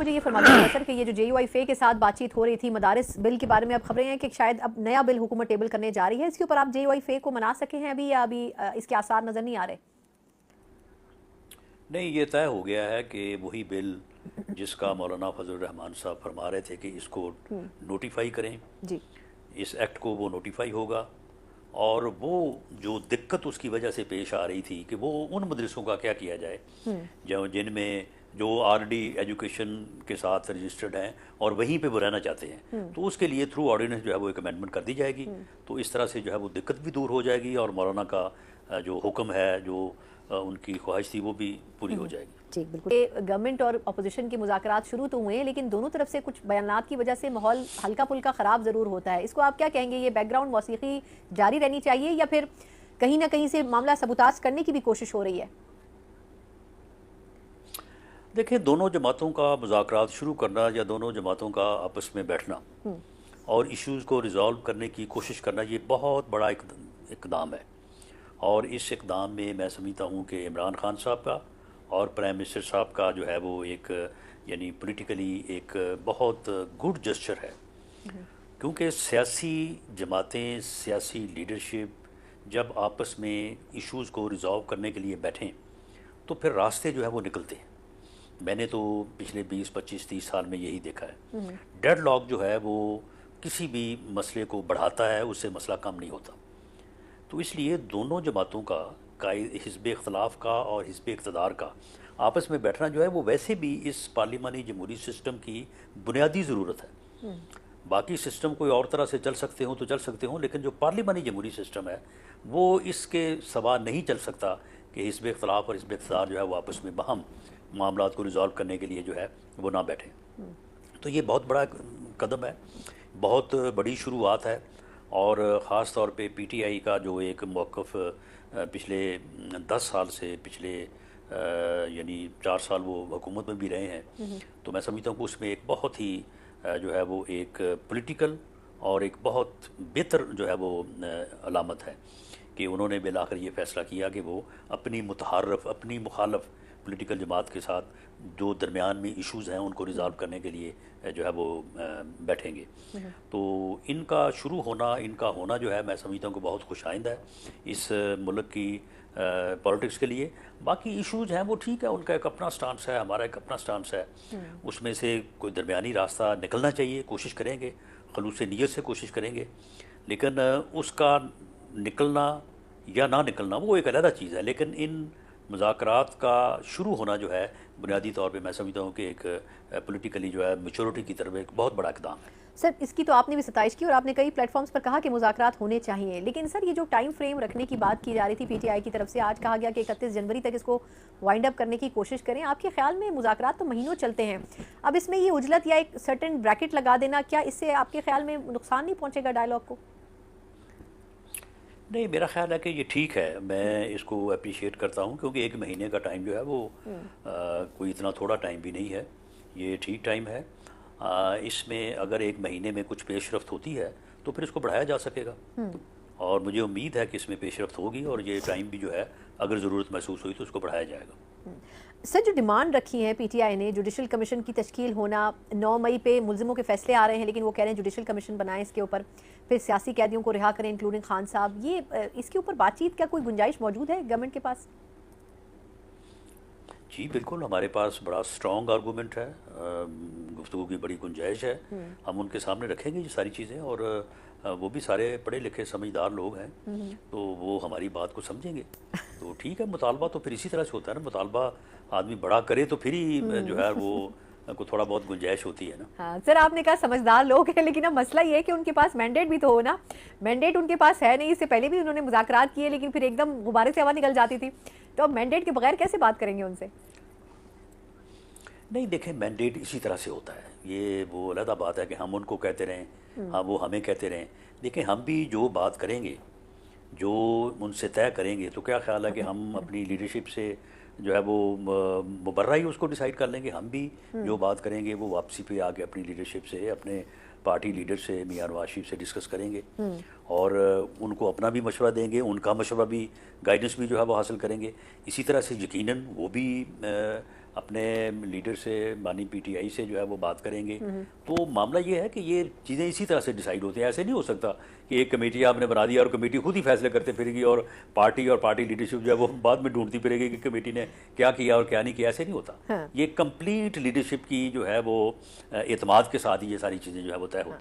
मुझे ये फरमा दीजिएगा सर कि ये जो JUIFA के साथ बातचीत हो रही थी मदारिस बिल के बारे में, अब खबरें हैं कि शायद अब नया बिल हुकूमत टेबल करने जा रही है, इसके ऊपर आप JUIFA को मना सके हैं अभी, या अभी इसके आसार नजर नहीं आ रहे? नहीं, ये तय हो गया है कि वही बिल जिसका मौलाना फजल रहमान साहब फरमा रहे थे कि इसको नोटिफाई करें, जी। इस एक्ट को वो नोटिफाई होगा। और वो जो दिक्कत उसकी वजह से पेश आ रही थी कि वो उन मदरसों का क्या किया जाए जो जिनमें जो ऑलरेडी एजुकेशन के साथ रजिस्टर्ड हैं और वहीं पे वो रहना चाहते हैं, तो उसके लिए थ्रू ऑर्डिनेंस जो है वो एक अमेंडमेंट कर दी जाएगी। तो इस तरह से जो है वो दिक्कत भी दूर हो जाएगी और मौलाना का जो हुक्म है, जो उनकी ख्वाहिश थी, वो भी पूरी हो जाएगी। ठीक, बिल्कुल। गवर्नमेंट और अपोजिशन के मुज़ाकरात शुरू तो हुए हैं, लेकिन दोनों तरफ से कुछ बयानात की वजह से माहौल हल्का फुल्का ख़राब ज़रूर होता है। इसको आप क्या कहेंगे? ये बैकग्राउंड मौसीकी जारी रहनी चाहिए या फिर कहीं ना कहीं से मामला सबूताज करने की भी कोशिश हो रही है? देखिए, दोनों जमातों का मुज़ाकरात शुरू करना या दोनों जमातों का आपस में बैठना और इश्यूज़ को रिज़ॉल्व करने की कोशिश करना, ये बहुत बड़ा इक़दाम है। और इस इक़दाम में मैं समझता हूँ कि इमरान खान साहब का और प्राइम मिनिस्टर साहब का जो है वो एक यानी पॉलिटिकली एक बहुत गुड जेस्चर है। क्योंकि सियासी जमातें, सियासी लीडरशिप जब आपस में इश्यूज़ को रिज़ॉल्व करने के लिए बैठें तो फिर रास्ते जो है वो निकलते हैं। मैंने तो पिछले 20, 25, 30 साल में यही देखा है। डेडलॉक जो है वो किसी भी मसले को बढ़ाता है, उससे मसला कम नहीं होता। तो इसलिए दोनों जमातों का हिज़्ब इख्तलाफ का और हिज़्ब इक़्तिदार का आपस में बैठना जो है वो वैसे भी इस पार्लिमानी जमहूरी सिस्टम की बुनियादी ज़रूरत है। बाकी सिस्टम कोई और तरह से चल सकते हों तो चल सकते हों, लेकिन जो पार्लिमानी जमहूरी सिस्टम है वो इसके सवा नहीं चल सकता कि हिज़्ब इख्तलाफ और हिज़्ब इक़्तिदार जो है वो आपस में बाहम मामलात को रिज़ॉल्व करने के लिए जो है वो ना बैठें। तो ये बहुत बड़ा कदम है, बहुत बड़ी शुरुआत है। और ख़ास तौर पे PTI का जो एक मौक़िफ़ पिछले 10 साल से पिछले यानी 4 साल वो हुकूमत में भी रहे हैं, तो मैं समझता हूँ कि उसमें एक बहुत ही जो है वो एक पॉलिटिकल और एक बहुत बेहतर जो है वो अलामत है कि उन्होंने बिलाखिर ये फ़ैसला किया कि वो अपनी मुतहारफ़, अपनी मुखालफ पॉलिटिकल जमात के साथ जो दरमियान में इश्यूज़ हैं उनको रिज़ॉल्व करने के लिए जो है वो बैठेंगे। तो इनका शुरू होना, इनका होना जो है मैं समझता हूँ कि बहुत खुशाइंद है इस मुल्क की पॉलिटिक्स के लिए। बाकी इश्यूज़ हैं वो ठीक है, उनका एक अपना स्टांस है, हमारा एक अपना स्टांस है। उसमें से कोई दरमियानी रास्ता निकलना चाहिए, कोशिश करेंगे, खलूस नीयत से कोशिश करेंगे। लेकिन उसका निकलना या ना निकलना वो एक अलग चीज़ है। लेकिन इन मुज़ाकरात का शुरू होना जो है बुनियादी तौर पे मैं समझता हूँ कि एक पॉलिटिकली जो है मैच्योरिटी की तरफ एक बहुत बड़ा इक़दाम है। सर, इसकी तो आपने भी सताइश की और आपने कई प्लेटफॉर्म्स पर कहा कि मुज़ाकरात होने चाहिए, लेकिन सर ये जो टाइम फ्रेम रखने की बात की जा रही थी PTI की तरफ से, आज कहा गया कि 31 जनवरी तक इसको वाइंड अप करने की कोशिश करें। आपके ख्याल में मुज़ाकरात तो महीनों चलते हैं, अब इसमें ये उजलत या एक सर्टेन ब्रैकेट लगा देना, क्या इससे आपके ख्याल में नुकसान नहीं पहुँचेगा डायलॉग को? नहीं, मेरा ख्याल है कि ये ठीक है, मैं इसको अप्रिशिएट करता हूँ क्योंकि एक महीने का टाइम जो है वो कोई इतना थोड़ा टाइम भी नहीं है, ये ठीक टाइम है। इसमें अगर एक महीने में कुछ पेशरफ्त होती है तो फिर इसको बढ़ाया जा सकेगा और मुझे उम्मीद है कि इसमें पेशरफ्त होगी और ये टाइम भी जो है अगर ज़रूरत महसूस हुई तो उसको बढ़ाया जाएगा। सर, जो डिमांड रखी है PTI ने, जुडिशल कमीशन की तश्कील होना, 9 मई पे मुल्ज़िमों के फैसले आ रहे हैं लेकिन वो कह रहे हैं जुडिशल कमीशन बनाएं इसके ऊपर, फिर सियासी कैदियों को रिहा करें इंक्लूडिंग खान साहब, ये इसके ऊपर बातचीत का कोई गुंजाइश मौजूद है गवर्नमेंट के पास? जी बिल्कुल, हमारे पास बड़ा स्ट्रॉन्ग आर्गूमेंट है, गुफ्तगू की बड़ी गुंजाइश है। हम उनके सामने रखेंगे ये सारी चीज़ें और वो भी सारे पढ़े लिखे समझदार लोग हैं, तो वो हमारी बात को समझेंगे। तो ठीक है, मुतालबा तो फिर इसी तरह से होता है ना, मुतालबा आदमी बड़ा करे तो फिर ही जो है वो को थोड़ा बहुत गुंजाइश होती है ना। हाँ सर, आपने कहा समझदार लोग हैं, लेकिन अब मसला ये है कि उनके पास मैंडेट भी तो हो ना। मैंडेट उनके पास है नहीं, इससे पहले भी उन्होंने मुज़ाकरात किए लेकिन फिर एकदम गुब्बारे से हवा निकल जाती थी, तो अब मैंडेट के बगैर कैसे बात करेंगे उनसे? नहीं देखें, मैंडेट इसी तरह से होता है, ये वो अलग बात है कि हम उनको कहते रहें, हाँ वो हमें कहते रहें। देखें, हम भी जो बात करेंगे, जो उनसे तय करेंगे, तो क्या ख्याल है कि हम अपनी लीडरशिप से जो है वो मुबर्रा ही उसको डिसाइड कर लेंगे। हम भी जो बात करेंगे वो वापसी पे आके अपनी लीडरशिप से, अपने पार्टी लीडर से, मियां नवाज शरीफ से डिस्कस करेंगे और उनको अपना भी मशवरा देंगे, उनका मशवरा भी, गाइडेंस भी जो है वो हासिल करेंगे। इसी तरह से यकीनन वो भी अपने लीडर से मानी पीटीआई से जो है वो बात करेंगे। तो मामला ये है कि ये चीज़ें इसी तरह से डिसाइड होती हैं। ऐसे नहीं हो सकता कि एक कमेटी आपने बना दिया और कमेटी खुद ही फैसले करते फिरेगी और पार्टी लीडरशिप जो है वो बाद में ढूंढती फिरेगी कि कमेटी ने क्या किया और क्या नहीं किया। ऐसे नहीं होता। हाँ। ये कंप्लीट लीडरशिप की जो है वो एतमाद के साथ ही ये सारी चीज़ें जो है वो तय होती हैं।